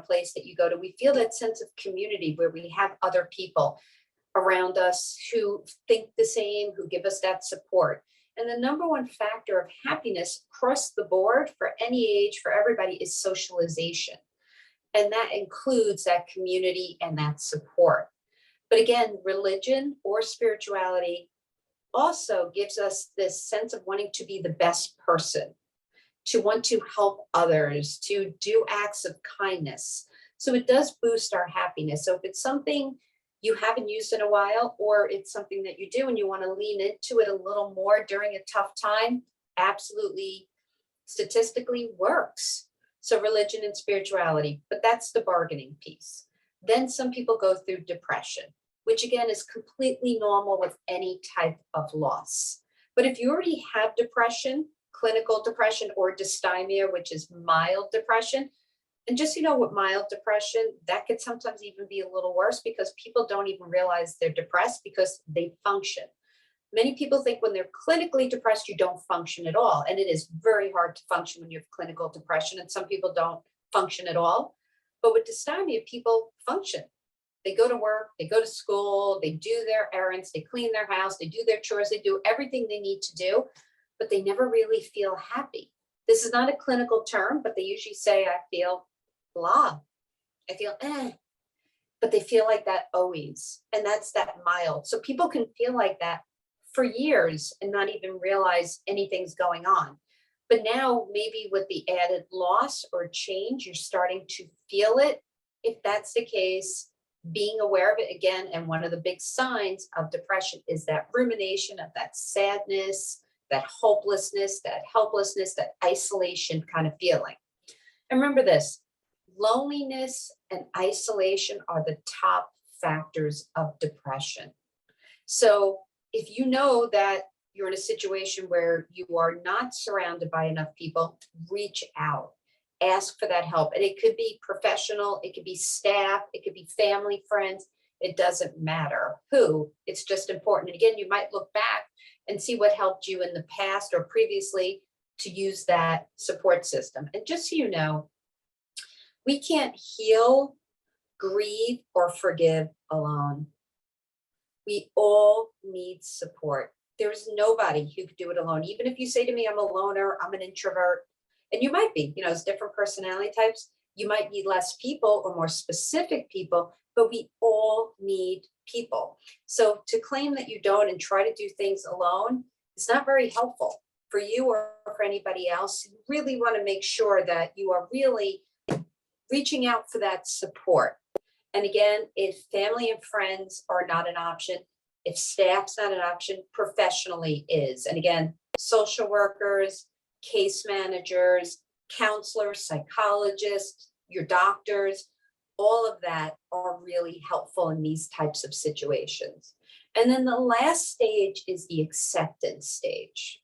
place that you go to, we feel that sense of community where we have other people around us who think the same, who give us that support. And the number one factor of happiness across the board for any age, for everybody, is socialization. And that includes that community and that support. But again, religion or spirituality also gives us this sense of wanting to be the best person, to want to help others, to do acts of kindness. So it does boost our happiness. So if it's something you haven't used in a while, or it's something that you do and you want to lean into it a little more during a tough time, absolutely statistically works. So religion and spirituality, but that's the bargaining piece. Then some people go through depression, which again is completely normal with any type of loss. But if you already have depression, clinical depression, or dysthymia, which is mild depression, and just, with mild depression, that could sometimes even be a little worse because people don't even realize they're depressed because they function. Many people think when they're clinically depressed, you don't function at all. And it is very hard to function when you have clinical depression. And some people don't function at all. But with dysthymia, people function. They go to work, they go to school, they do their errands, they clean their house, they do their chores, they do everything they need to do, but they never really feel happy. This is not a clinical term, but they usually say, I feel blah, I feel but they feel like that always. And that's that mild. So people can feel like that for years and not even realize anything's going on. But now maybe with the added loss or change, you're starting to feel it. If that's the case, being aware of it again. And one of the big signs of depression is that rumination of that sadness, that hopelessness, that helplessness, that isolation kind of feeling. And remember this, loneliness and isolation are the top factors of depression. So if you know that you're in a situation where you are not surrounded by enough people, reach out, ask for that help. And it could be professional, it could be staff, it could be family, friends. It doesn't matter who, it's just important. And again, you might look back and see what helped you in the past or previously to use that support system. And just so you know, we can't heal, grieve, or forgive alone. We all need support. There's nobody who could do it alone. Even if you say to me, I'm a loner, I'm an introvert, and you might be, it's different personality types. You might need less people or more specific people, but we all need people. So to claim that you don't and try to do things alone is not very helpful for you or for anybody else. You really want to make sure that you are really reaching out for that support. And again, if family and friends are not an option, if staff's not an option, professionally is. And again, social workers, case managers, counselors, psychologists, your doctors, all of that are really helpful in these types of situations. And then the last stage is the acceptance stage.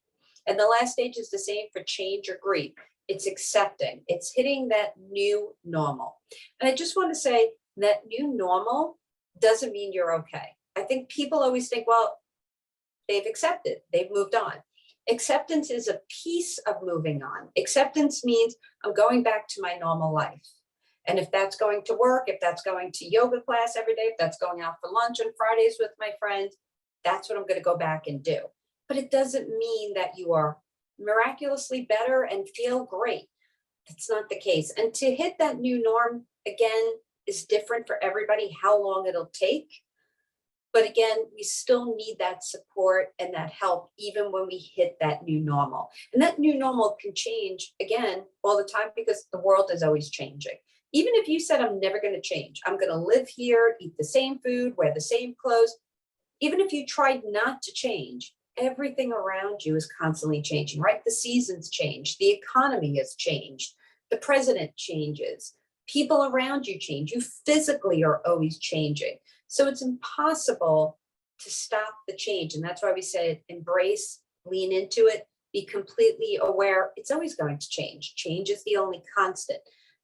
And the last stage is the same for change or grief. It's accepting, it's hitting that new normal. And I just want to say that new normal doesn't mean you're okay. I think people always think, well, they've accepted, they've moved on. Acceptance is a piece of moving on. Acceptance means I'm going back to my normal life. And if that's going to work, if that's going to yoga class every day, if that's going out for lunch on Fridays with my friends, that's what I'm going to go back and do. But it doesn't mean that you are miraculously better and feel great. That's not the case. And to hit that new norm, again, is different for everybody, how long it'll take. But again, we still need that support and that help even when we hit that new normal. And that new normal can change, again, all the time because the world is always changing. Even if you said, I'm never going to change, I'm going to live here, eat the same food, wear the same clothes. Even if you tried not to change, everything around you is constantly changing, right? The seasons change, the economy has changed, the president changes, people around you change, you physically are always changing. So it's impossible to stop the change. And that's why we say embrace lean into it, be completely aware it's always going to change. Change is the only constant.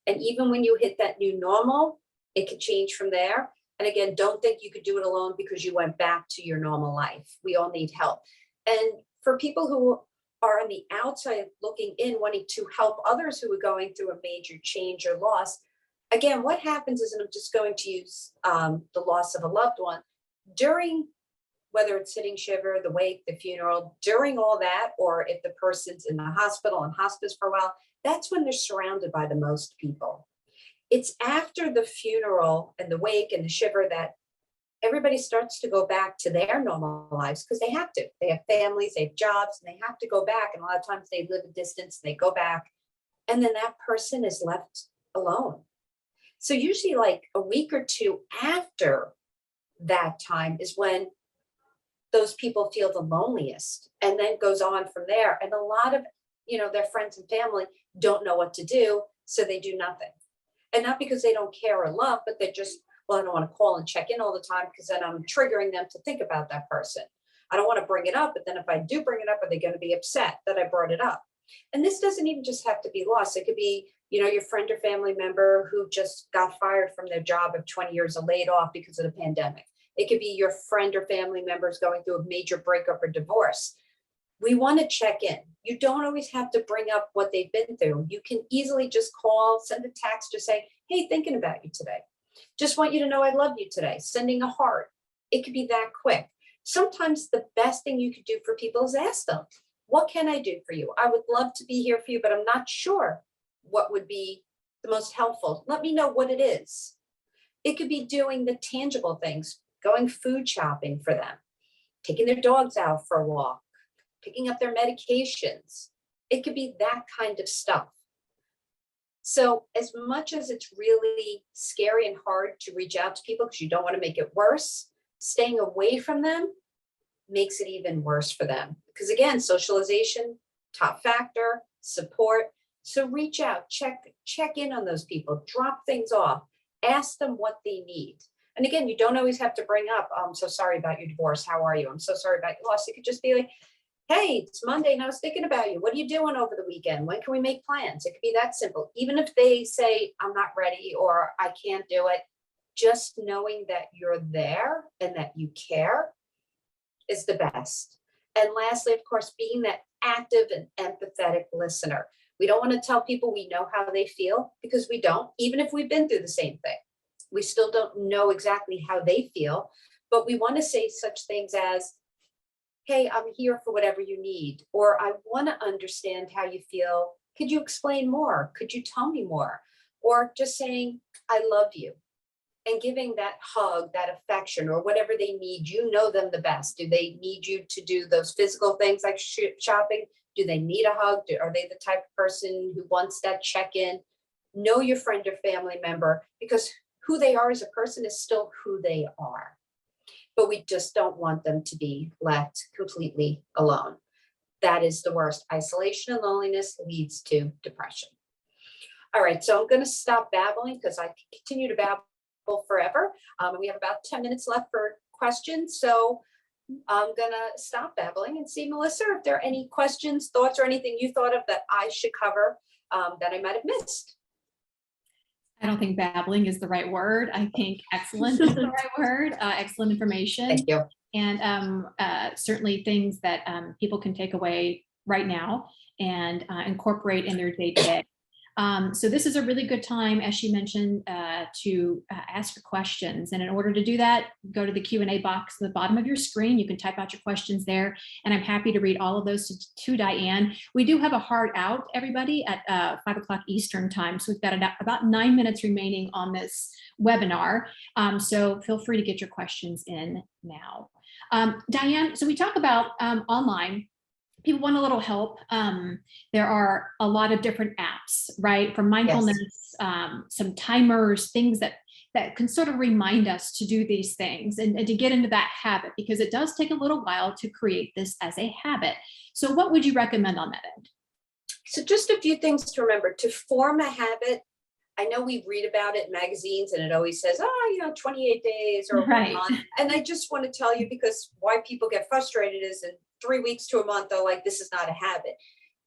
And even when you hit that new normal, it could change from there. And again, don't think you could do it alone because you went back to your normal life. We all need help. And for people who are on the outside looking in, wanting to help others who are going through a major change or loss, again, what happens is, and I'm just going to use the loss of a loved one, during, whether it's sitting shiver, the wake, the funeral, during all that, or if the person's in the hospital and hospice for a while, that's when they're surrounded by the most people. It's after the funeral and the wake and the shiver that everybody starts to go back to their normal lives because they have to. They have families, they have jobs, and they have to go back. And a lot of times they live a distance, they go back, and then that person is left alone. So usually like a week or two after that time is when those people feel the loneliest, and then goes on from there. And a lot of, their friends and family don't know what to do, so they do nothing. And not because they don't care or love, but they're just, well, I don't want to call and check in all the time because then I'm triggering them to think about that person. I don't want to bring it up, but then if I do bring it up, are they going to be upset that I brought it up? And this doesn't even just have to be loss. It could be, your friend or family member who just got fired from their job of 20 years or laid off because of the pandemic. It could be your friend or family members going through a major breakup or divorce. We want to check in. You don't always have to bring up what they've been through. You can easily just call, send a text, or say, hey, thinking about you today. Just want you to know I love you today. Sending a heart. It could be that quick. Sometimes the best thing you could do for people is ask them, what can I do for you? I would love to be here for you, but I'm not sure what would be the most helpful. Let me know what it is. It could be doing the tangible things, going food shopping for them, taking their dogs out for a walk, picking up their medications. It could be that kind of stuff. So as much as it's really scary and hard to reach out to people because you don't want to make it worse, staying away from them makes it even worse for them. Because again, socialization, top factor, support. So reach out, check in on those people, drop things off, ask them what they need. And again, you don't always have to bring up, I'm so sorry about your divorce. How are you? I'm so sorry about your loss. It could just be like, hey, it's Monday and I was thinking about you. What are you doing over the weekend? When can we make plans? It could be that simple. Even if they say, I'm not ready or I can't do it, just knowing that you're there and that you care is the best. And lastly, of course, being that active and empathetic listener. We don't want to tell people we know how they feel because we don't, even if we've been through the same thing. We still don't know exactly how they feel, but we want to say such things as, hey, I'm here for whatever you need, or I want to understand how you feel. Could you explain more? Could you tell me more? Or just saying, I love you, and giving that hug, that affection, or whatever they need. You know them the best. Do they need you to do those physical things like shopping? Do they need a hug? Are they the type of person who wants that check-in? Know your friend or family member, because who they are as a person is still who they are. But we just don't want them to be left completely alone. That is the worst. Isolation and loneliness leads to depression. All right, so I'm going to stop babbling because I can continue to babble forever. We have about 10 minutes left for questions. So I'm going to stop babbling and see, Melissa, if there are any questions, thoughts, or anything you thought of that I should cover that I might have missed. I don't think babbling is the right word. I think excellent is the right word. Excellent information. Thank you. And certainly things that people can take away right now and incorporate in their day-to-day. So this is a really good time, as she mentioned, to ask your questions. And in order to do that, go to the Q&A box at the bottom of your screen. You can type out your questions there. And I'm happy to read all of those to Diane. We do have a hard out, everybody, at 5 o'clock Eastern time. So we've got about 9 minutes remaining on this webinar. So feel free to get your questions in now. Diane, so we talk about online. People want a little help. There are a lot of different apps, right? For mindfulness, yes. Some timers, things that can sort of remind us to do these things and to get into that habit, because it does take a little while to create this as a habit. So what would you recommend on that end? So just a few things to remember. To form a habit, I know we read about it in magazines and it always says, 28 days or right. 1 month. And I just want to tell you, because why people get frustrated is, and 3 weeks to a month, they're like, this is not a habit.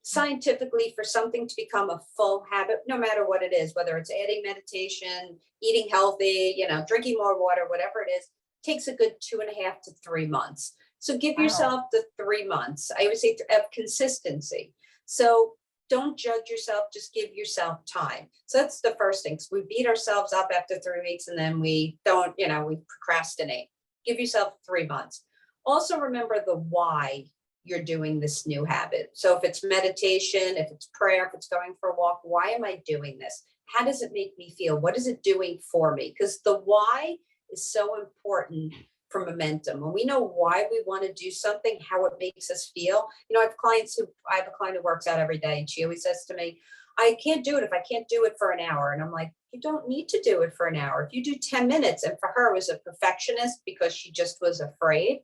Scientifically, for something to become a full habit, no matter what it is, whether it's adding meditation, eating healthy, drinking more water, whatever it is, takes a good 2.5 to 3 months. So give Wow. yourself the 3 months. I would say of consistency. So don't judge yourself, just give yourself time. So that's the first thing. So we beat ourselves up after 3 weeks and then we don't, we procrastinate. Give yourself 3 months. Also remember the why you're doing this new habit. So if it's meditation, if it's prayer, if it's going for a walk, why am I doing this? How does it make me feel? What is it doing for me? Because the why is so important for momentum. When we know why we want to do something, how it makes us feel. I have a client who works out every day, and she always says to me, I can't do it if I can't do it for an hour. And I'm like, you don't need to do it for an hour. If you do 10 minutes, and for her, it was a perfectionist because she just was afraid.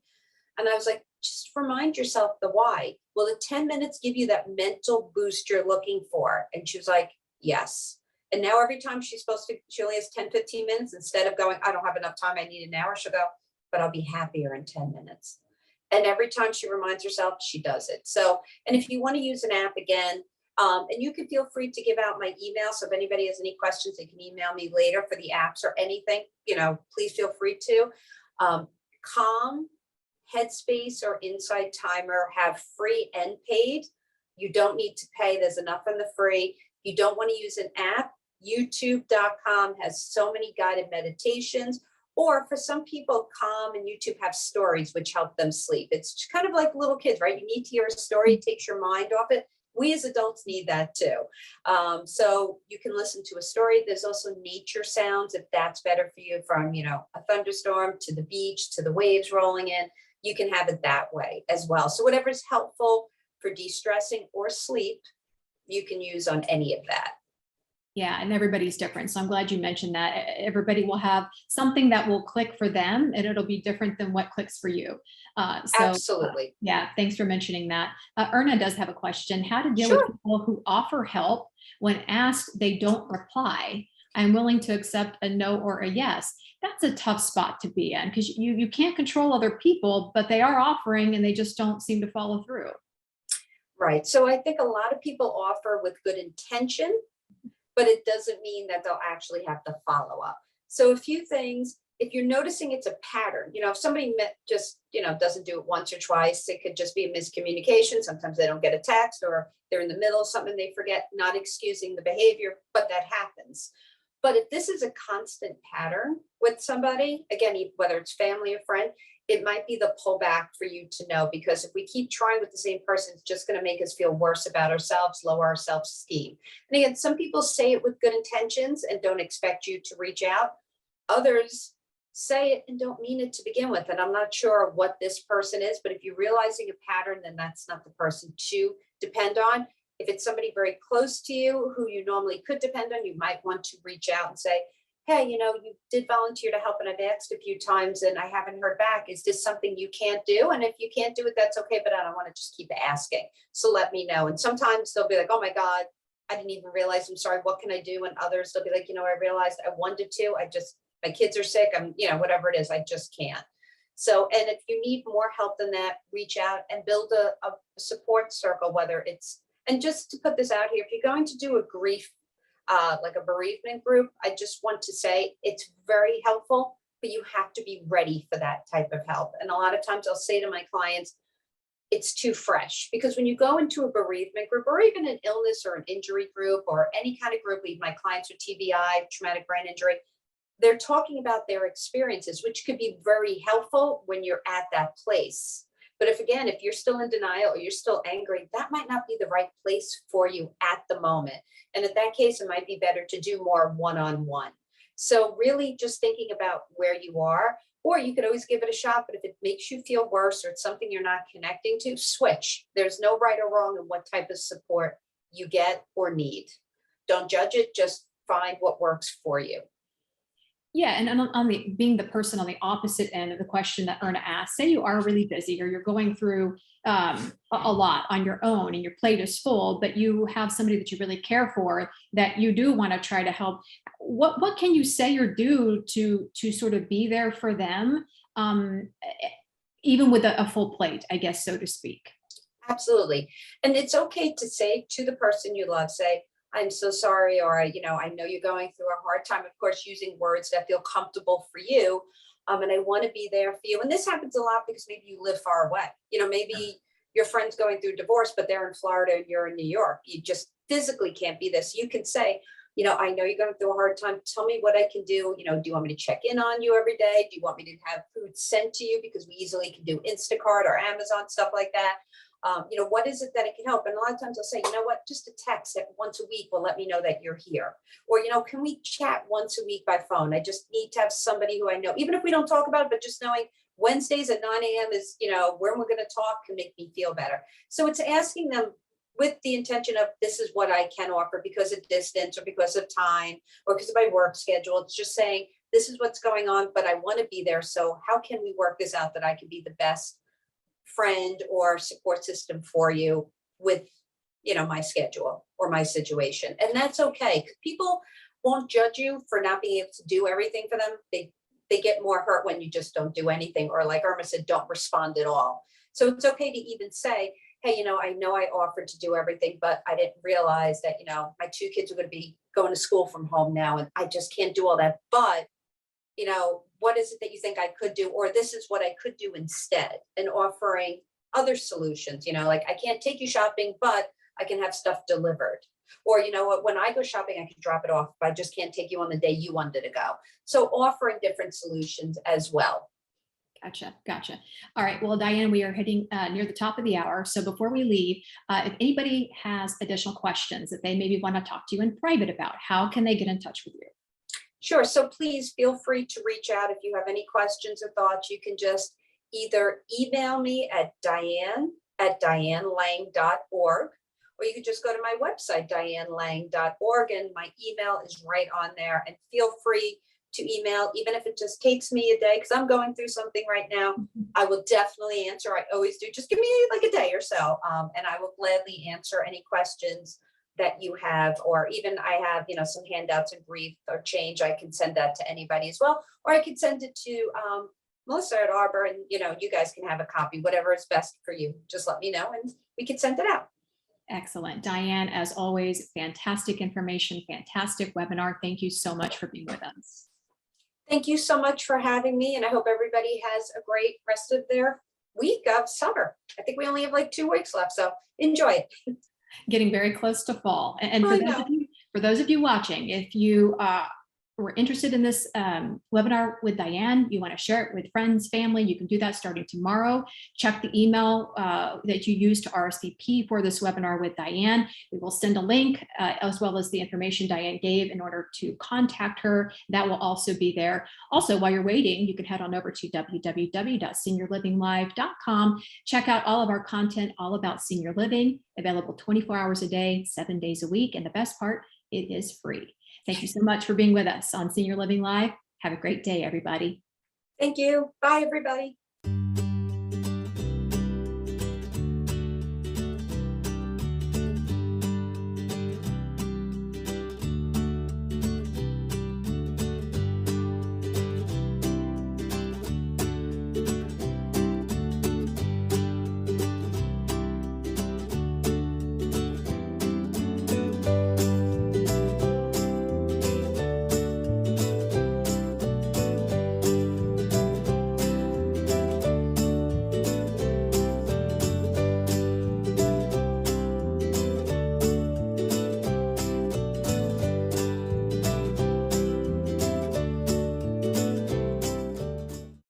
And I was like, just remind yourself the why. Will the 10 minutes give you that mental boost you're looking for? And she was like, yes. And now every time she only has 10, 15 minutes, instead of going, I don't have enough time, I need an hour, she'll go, but I'll be happier in 10 minutes. And every time she reminds herself, she does it. So, and if you want to use an app again, and you can feel free to give out my email. So if anybody has any questions, they can email me later for the apps or anything, please feel free to. Calm, Headspace, or Insight Timer have free and paid. You don't need to pay. There's enough in the free. You don't want to use an app. YouTube.com has so many guided meditations. Or for some people, Calm and YouTube have stories which help them sleep. It's kind of like little kids, right? You need to hear a story, it takes your mind off it. We as adults need that too. So you can listen to a story. There's also nature sounds, if that's better for you, from a thunderstorm to the beach to the waves rolling in. You can have it that way as well. So whatever's helpful for de-stressing or sleep, you can use on any of that. Yeah, and everybody's different. So I'm glad you mentioned that. Everybody will have something that will click for them, and it'll be different than what clicks for you. Absolutely. Yeah, thanks for mentioning that. Erna does have a question. How to deal Sure. with people who offer help when asked, they don't reply. I'm willing to accept a no or a yes. That's a tough spot to be in, because you can't control other people, but they are offering and they just don't seem to follow through. Right. So I think a lot of people offer with good intention, but it doesn't mean that they'll actually have to follow up. So a few things, if you're noticing it's a pattern, if somebody just, doesn't do it once or twice, it could just be a miscommunication. Sometimes they don't get a text, or they're in the middle of something, they forget, not excusing the behavior, but that happens. But if this is a constant pattern with somebody, again, whether it's family or friend, it might be the pullback for you to know, because if we keep trying with the same person, it's just going to make us feel worse about ourselves, lower our self-esteem. And again, some people say it with good intentions and don't expect you to reach out. Others say it and don't mean it to begin with. And I'm not sure what this person is, but if you're realizing a pattern, then that's not the person to depend on. If it's somebody very close to you who you normally could depend on, you might want to reach out and say, hey, you did volunteer to help and I've asked a few times and I haven't heard back. Is this something you can't do? And if you can't do it, that's okay, but I don't want to just keep asking. So let me know. And sometimes they'll be like, oh my God, I didn't even realize, I'm sorry, what can I do? And others, they'll be like, I realized I wanted to, my kids are sick, whatever it is, I just can't. So, and if you need more help than that, reach out and build a support circle, whether it's, and just to put this out here, if you're going to do a grief, like a bereavement group, I just want to say it's very helpful, but you have to be ready for that type of help. And a lot of times I'll say to my clients, it's too fresh, because when you go into a bereavement group, or even an illness or an injury group, or any kind of group, leave my clients with TBI, traumatic brain injury, they're talking about their experiences, which could be very helpful when you're at that place. But if you're still in denial or you're still angry, that might not be the right place for you at the moment. And in that case, it might be better to do more one-on-one. So really just thinking about where you are, or you could always give it a shot, but if it makes you feel worse or it's something you're not connecting to, switch. There's no right or wrong in what type of support you get or need. Don't judge it, just find what works for you. Yeah, and on being the person on the opposite end of the question that Erna asked, say you are really busy or you're going through a lot on your own and your plate is full, but you have somebody that you really care for that you do want to try to help. What can you say or do to sort of be there for them? even with a full plate, I guess, so to speak. Absolutely. And it's okay to say to the person you love, say, I'm so sorry, or, I know you're going through a hard time, of course, using words that feel comfortable for you. And I want to be there for you. And this happens a lot because maybe you live far away. Maybe your friend's going through divorce, but they're in Florida and you're in New York. You just physically can't be there. So you can say, I know you're going through a hard time. Tell me what I can do. Do you want me to check in on you every day? Do you want me to have food sent to you? Because we easily can do Instacart or Amazon, stuff like that. What is it that it can help? And a lot of times I'll say, just a text that once a week will let me know that you're here. Or, can we chat once a week by phone? I just need to have somebody who I know, even if we don't talk about it, but just knowing Wednesdays at 9 a.m. is, when we're going to talk can make me feel better. So it's asking them with the intention of, this is what I can offer because of distance or because of time or because of my work schedule. It's just saying, this is what's going on, but I want to be there. So how can we work this out that I can be the best friend or support system for you with, my schedule or my situation. And that's okay. People won't judge you for not being able to do everything for them. They get more hurt when you just don't do anything, or like Irma said, don't respond at all. So it's okay to even say, hey, I know I offered to do everything, but I didn't realize that, my 2 kids are going to be going to school from home now, and I just can't do all that. But, what is it that you think I could do? Or this is what I could do instead, and offering other solutions, like I can't take you shopping, but I can have stuff delivered. Or, when I go shopping, I can drop it off, but I just can't take you on the day you wanted to go. So offering different solutions as well. Gotcha. All right. Well, Diane, we are hitting near the top of the hour. So before we leave, if anybody has additional questions that they maybe want to talk to you in private about, how can they get in touch with you? Sure. So please feel free to reach out if you have any questions or thoughts. You can just either email me at dianelang.org, or you can just go to my website, dianelang.org, and my email is right on there. And feel free to email, even if it just takes me a day, because I'm going through something right now. I will definitely answer. I always do. Just give me like a day or so, and I will gladly answer any questions that you have, or even I have, some handouts and brief or change. I can send that to anybody as well, or I could send it to Melissa at Arbor, and you guys can have a copy, whatever is best for you. Just let me know and we can send it out. Excellent. Diane, as always, fantastic information, fantastic webinar. Thank you so much for being with us. Thank you so much for having me, and I hope everybody has a great rest of their week of summer. I think we only have like 2 weeks left, so enjoy it. Getting very close to fall. And for those of you watching, if you were interested in this webinar with Diane, you want to share it with friends, family, you can do that starting tomorrow. Check the email that you used to RSVP for this webinar with Diane. We will send a link as well as the information Diane gave in order to contact her. That will also be there. Also, while you're waiting, you can head on over to www.seniorlivinglive.com. Check out all of our content all about senior living, available 24 hours a day, 7 days a week. And the best part, it is free. Thank you so much for being with us on Senior Living Live. Have a great day, everybody. Thank you. Bye, everybody.